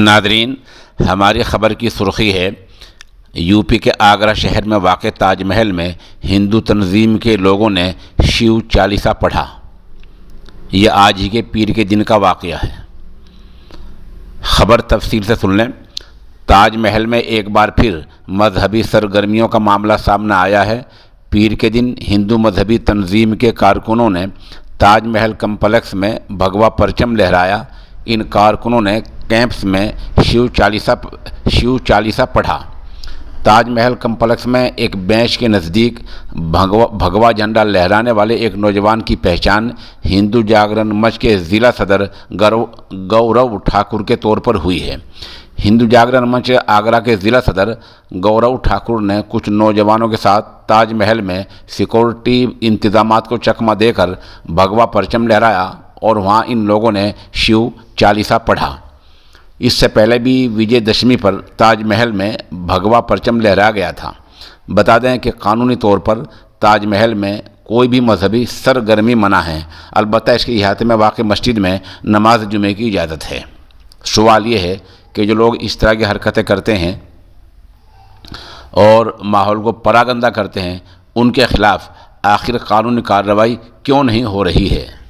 ناظرین، ہماری خبر کی سرخی ہے یو پی کے آگرہ شہر میں واقع تاج محل میں ہندو تنظیم کے لوگوں نے شیو چالیسا پڑھا۔ یہ آج ہی کے پیر کے دن کا واقعہ ہے۔ خبر تفصیل سے سن لیں۔ تاج محل میں ایک بار پھر مذہبی سرگرمیوں کا معاملہ سامنے آیا ہے۔ پیر کے دن ہندو مذہبی تنظیم کے کارکنوں نے تاج محل کمپلیکس میں بھگوا پرچم لہرایا۔ ان کارکنوں نے کیمپس میں شیو چالیسا پڑھا۔ تاج محل کمپلیکس میں ایک بینچ کے نزدیک بھگوا جھنڈا لہرانے والے ایک نوجوان کی پہچان ہندو جاگرن منچ کے ضلع صدر گورو ٹھاکر کے طور پر ہوئی ہے۔ ہندو جاگرن منچ آگرہ کے ضلع صدر گورو ٹھاکر نے کچھ نوجوانوں کے ساتھ تاج محل میں سیکورٹی انتظامات کو چکمہ دے کر بھگوا پرچم لہرایا اور وہاں ان لوگوں نے شیو چالیسا پڑھا۔ اس سے پہلے بھی وجے دشمی پر تاج محل میں بھگوا پرچم لہرایا گیا تھا۔ بتا دیں کہ قانونی طور پر تاج محل میں کوئی بھی مذہبی سرگرمی منع ہے، البتہ اس کے احاطے میں واقع مسجد میں نماز جمعے کی اجازت ہے۔ سوال یہ ہے کہ جو لوگ اس طرح کی حرکتیں کرتے ہیں اور ماحول کو پراگندہ کرتے ہیں، ان کے خلاف آخر قانونی کارروائی کیوں نہیں ہو رہی ہے؟